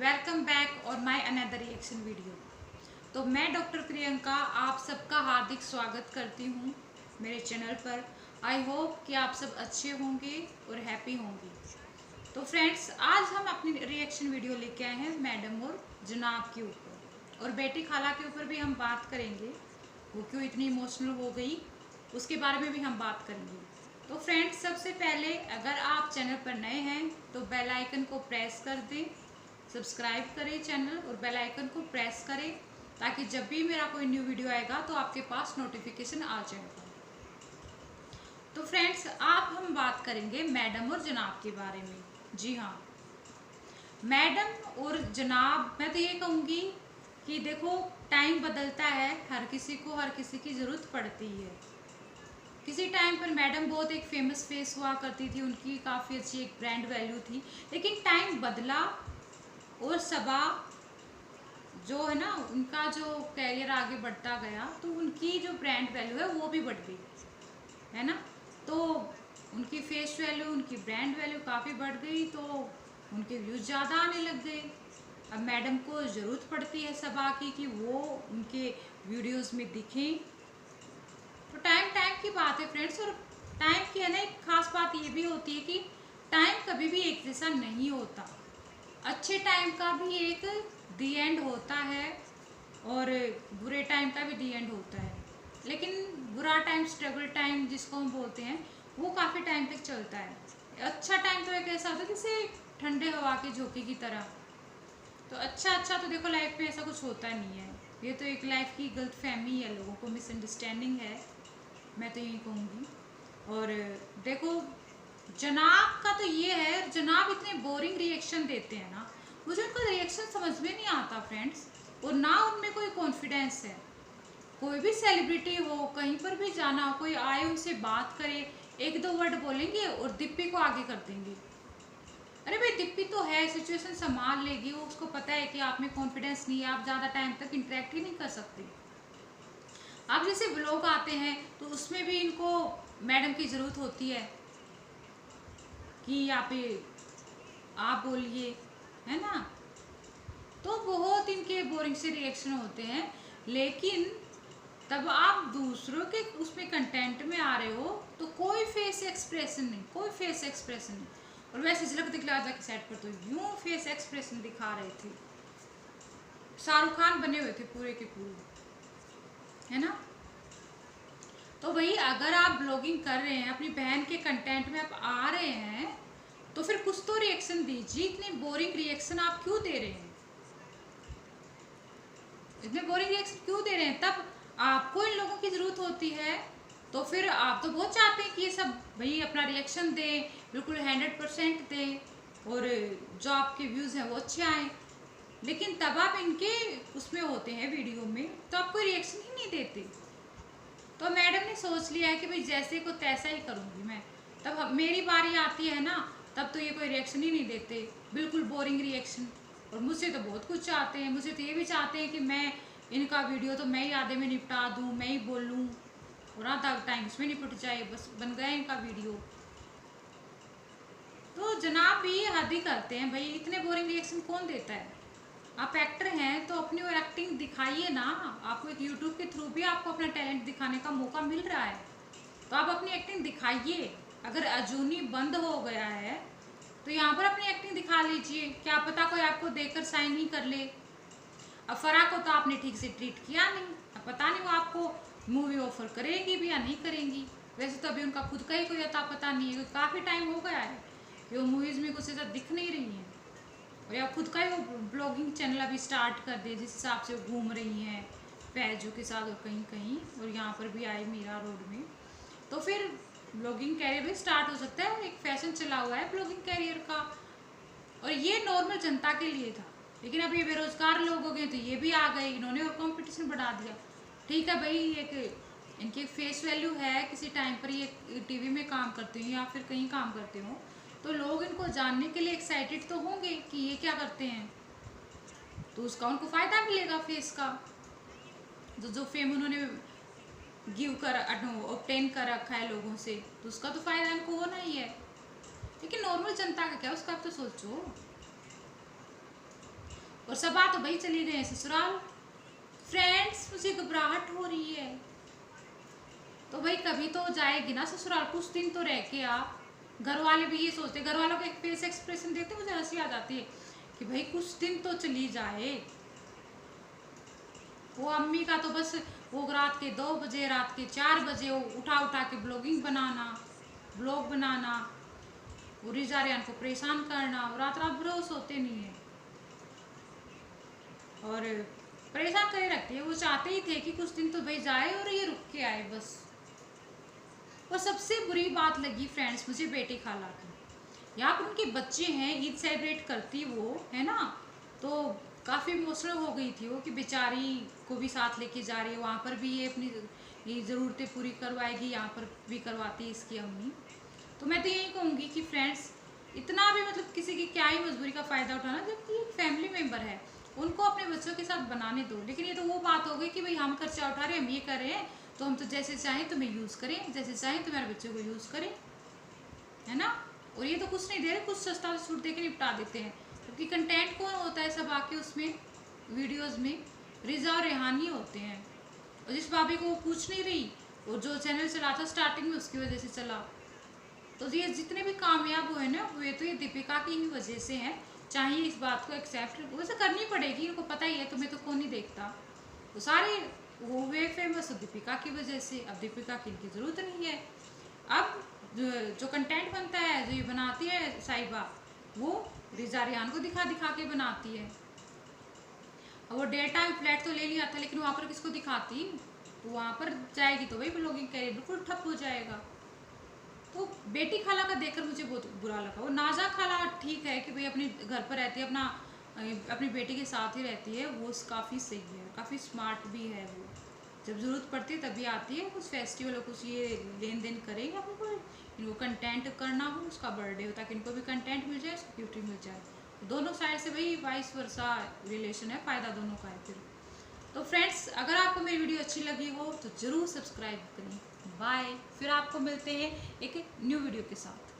Welcome back और my another reaction video. तो मैं डॉक्टर प्रियंका आप सबका हार्दिक स्वागत करती हूँ मेरे चैनल पर। आई होप कि आप सब अच्छे होंगे और हैप्पी होंगे। तो फ्रेंड्स, आज हम अपनी रिएक्शन वीडियो लेके आए हैं मैडम और जनाब के ऊपर, और बेटी खाला के ऊपर भी हम बात करेंगे। वो क्यों इतनी इमोशनल हो गई उसके बारे में भी हम बात करेंगे। तो फ्रेंड्स, सबसे पहले अगर आप चैनल पर नए हैं तो बेल आइकन को प्रेस कर दें, सब्सक्राइब करें चैनल और बेल आइकन को प्रेस करें ताकि जब भी मेरा कोई न्यू वीडियो आएगा तो आपके पास नोटिफिकेशन आ जाएगा। तो फ्रेंड्स, आप हम बात करेंगे मैडम और जनाब के बारे में। जी हाँ, मैडम और जनाब, मैं तो ये कहूँगी कि देखो, टाइम बदलता है, हर किसी को हर किसी की ज़रूरत पड़ती है। किसी टाइम पर मैडम बहुत एक फेमस फेस हुआ करती थी, उनकी काफ़ी अच्छी एक ब्रांड वैल्यू थी, लेकिन टाइम बदला और सबा जो है ना, उनका जो कैरियर आगे बढ़ता गया तो उनकी जो ब्रांड वैल्यू है वो भी बढ़ गई, है ना। तो उनकी फेस वैल्यू, उनकी ब्रांड वैल्यू काफ़ी बढ़ गई, तो उनके व्यूज़ ज़्यादा आने लग गए। अब मैडम को ज़रूरत पड़ती है सबा की कि वो उनके वीडियोस में दिखें। तो टाइम टाइम की बात है फ्रेंड्स, और टाइम की है ना एक खास बात ये भी होती है कि टाइम कभी भी एक जैसा नहीं होता। अच्छे टाइम का भी एक दी एंड होता है और बुरे टाइम का भी दी एंड होता है, लेकिन बुरा टाइम, स्ट्रगल टाइम जिसको हम बोलते हैं, वो काफ़ी टाइम तक चलता है। अच्छा टाइम तो एक ऐसा होता है जैसे ठंडे हवा के झोंके की तरह। तो अच्छा तो देखो, लाइफ में ऐसा कुछ होता नहीं है, ये तो एक लाइफ की गलत फहमी है, लोगों को मिसअंडरस्टैंडिंग है, मैं तो यही कहूँगी। और देखो, जनाब का तो ये है, जनाब इतने बोरिंग रिएक्शन देते हैं ना, मुझे उनका रिएक्शन समझ में नहीं आता फ्रेंड्स, और ना उनमें कोई कॉन्फिडेंस है। कोई भी सेलिब्रिटी हो, कहीं पर भी जाना हो, कोई आए उनसे बात करे, एक दो वर्ड बोलेंगे और दिप्पी को आगे कर देंगे। अरे भाई, दिप्पी तो है, सिचुएशन संभाल लेगी, वो उसको पता है कि आप में कॉन्फिडेंस नहीं है, आप ज़्यादा टाइम तक इंटरेक्ट ही नहीं कर सकते। अब जैसे व्लॉग आते हैं तो उसमें भी इनको मैडम की ज़रूरत होती है कि यहाँ पे आप बोलिए, है ना। तो बहुत इनके बोरिंग से रिएक्शन होते हैं, लेकिन तब आप दूसरों के उसमें कंटेंट में आ रहे हो तो कोई फेस एक्सप्रेशन नहीं, कोई फेस एक्सप्रेशन नहीं। और वैसे झलक दिखला के सेट पर तो यूं फेस एक्सप्रेशन दिखा रहे थे, शाहरुख खान बने हुए थे पूरे के पूरे, है ना। तो भाई, अगर आप ब्लॉगिंग कर रहे हैं, अपनी बहन के कंटेंट में आप आ रहे हैं, तो फिर कुछ तो रिएक्शन दीजिए। इतने बोरिंग रिएक्शन आप क्यों दे रहे हैं? इतने बोरिंग रिएक्शन क्यों दे रहे हैं? तब आपको इन लोगों की ज़रूरत होती है, तो फिर आप तो बहुत चाहते हैं कि ये सब भाई अपना रिएक्शन दें, बिल्कुल 100% दें, और जो आपके व्यूज़ हैं वो अच्छे आएँ, लेकिन तब आप इनके उसमें होते हैं वीडियो में तो आप कोई रिएक्शन ही नहीं देते। तो मैडम ने सोच लिया है कि भाई जैसे को तैसा ही करूँगी मैं। तब मेरी बारी आती है ना, तब तो ये कोई रिएक्शन ही नहीं देते, बिल्कुल बोरिंग रिएक्शन। और मुझसे तो बहुत कुछ चाहते हैं, मुझे तो ये भी चाहते हैं कि मैं इनका वीडियो तो मैं ही आधे में निपटा दूँ, मैं ही बोलूँ और आधा टाइम इसमें निपट जाए, बस बन गया इनका वीडियो। तो जनाब भी हद ही करते हैं भाई, इतने बोरिंग रिएक्शन कौन देता है? आप एक्टर हैं तो अपनी वो एक्टिंग दिखाइए ना। आपको एक यूट्यूब के थ्रू भी आपको अपना टैलेंट दिखाने का मौका मिल रहा है, तो आप अपनी एक्टिंग दिखाइए। अगर अजूनी बंद हो गया है तो यहाँ पर अपनी एक्टिंग दिखा लीजिए, क्या पता कोई आपको देखकर साइन ही कर ले। अब फराह को तो आपने ठीक से ट्रीट किया नहीं, अब पता नहीं वो आपको मूवी ऑफर करेंगी भी या नहीं करेंगी। वैसे तो अभी उनका खुद का ही कोई अता पता नहीं है, काफ़ी टाइम हो गया है कि वो मूवीज़ में कुछ ऐसा दिख नहीं रही हैं, और या खुद का ही वो ब्लॉगिंग चैनल अभी स्टार्ट कर दे, जिस हिसाब से वो घूम रही हैं फैजू के साथ और कहीं कहीं, और यहाँ पर भी आई मीरा रोड में। तो फिर ब्लॉगिंग कैरियर भी स्टार्ट हो सकता है, एक फैशन चला हुआ है ब्लॉगिंग कैरियर का, और ये नॉर्मल जनता के लिए था। लेकिन अब ये बेरोजगार लोग हो गए तो ये भी आ गए, इन्होंने और कंपटीशन बढ़ा दिया। ठीक है भाई, एक इनकी फेस वैल्यू है, किसी टाइम पर ये टीवी में काम करते हो या फिर कहीं काम करते हो, तो लोग इनको जानने के लिए एक्साइटेड तो होंगे कि ये क्या करते हैं, तो उसका उनको फ़ायदा मिलेगा फेस का। जो फेम उन्होंने गिव कर ऑब्टेन कर रखा है लोगों से, तो उसका तो फ़ायदा इनको होना ही है। लेकिन नॉर्मल जनता का क्या, उसका आप तो सोचो। और सबा तो भाई चली गए ससुराल। फ्रेंड्स मुझे घबराहट हो रही है। तो भाई कभी तो जाएगी ना ससुराल, कुछ दिन तो रह के आ। घर वाले भी ये सोचते, घर वालों के फेस एक्सप्रेशन देखते मुझे हंसी आ जाती है कि भाई कुछ दिन तो चली जाए। वो अम्मी का तो बस वो रात के 2 बजे, रात के 4 बजे वो उठा उठा के ब्लॉग बनाना, वो रिजा रेहान को परेशान करना, वो रात रात भर सोते नहीं है और परेशान करे रखती है। वो चाहते ही थे कि कुछ दिन तो भाई जाए और ये रुक के आए बस। और सबसे बुरी बात लगी फ्रेंड्स मुझे बेटी खाला की। यहाँ पर उनके बच्चे हैं, ईद सेलिब्रेट करती वो है ना, तो काफ़ी इमोशनल हो गई थी वो कि बेचारी को भी साथ लेके जा रही है, वहाँ पर भी ये अपनी ज़रूरतें पूरी करवाएगी, यहाँ पर भी करवाती है इसकी अम्मी। तो मैं तो यही कहूँगी कि फ्रेंड्स इतना भी मतलब किसी की क्या ही मजबूरी का फ़ायदा उठाना, जबकि एक फैमिली मेम्बर है, उनको अपने बच्चों के साथ बनाने दो। लेकिन ये तो वो बात हो गई कि भाई हम खर्चा उठा रहे हैं, हम ये कर रहे हैं, तो हम तो जैसे चाहें तुम्हें यूज़ करें, जैसे चाहें तुम्हारे बच्चों को यूज़ करें, है ना। और ये तो कुछ नहीं दे रहे, कुछ सस्ता छूट दे के निपटा देते हैं, क्योंकि कंटेंट कौन होता है सब आके उसमें वीडियोस में, रिजा और रेहान ही होते हैं। और जिस भाभी को वो पूछ नहीं रही, वो जो चैनल चला था स्टार्टिंग में उसकी वजह से चला। तो ये जितने भी कामयाब हुए ना हुए तो ये दीपिका की ही वजह से हैं। चाहे इस बात को एक्सेप्ट वैसे करनी पड़ेगी, इनको पता ही है, तुम्हें तो कौन नहीं देखता। तो सारे वो हुए फेमस दीपिका की वजह से। अब दीपिका की इनकी ज़रूरत नहीं है। अब जो कंटेंट बनता है, जो ये बनाती है साहिबा, वो रिजा रेहान को दिखा दिखा के बनाती है। अब वो डेटा फ्लैट तो ले लिया था, लेकिन वहाँ पर किसको दिखाती, तो वहाँ पर जाएगी तो वही ब्लॉगिंग करेगी, बिल्कुल ठप हो जाएगा। तो बेटी खाला का देखकर मुझे बहुत बुरा लगा। वो नाजा खाला ठीक है कि भाई अपने घर पर रहती है, अपनी बेटी के साथ ही रहती है, वो काफ़ी सही है, काफ़ी स्मार्ट भी है। वो जब ज़रूरत पड़ती है तभी आती है, कुछ फेस्टिवल हो, कुछ ये लेन देन करेगी, अपने को इनको कंटेंट करना हो, उसका बर्थडे हो, ताकि इनको भी कंटेंट मिल जाए, उसको गिफ्ट मिल जाए। दोनों साइड से भाई वाइस वर्सा रिलेशन है, फ़ायदा दोनों का है फिर। तो फ्रेंड्स अगर आपको मेरी वीडियो अच्छी लगी हो तो ज़रूर सब्सक्राइब करें। बाय, फिर आपको मिलते हैं एक न्यू वीडियो के साथ।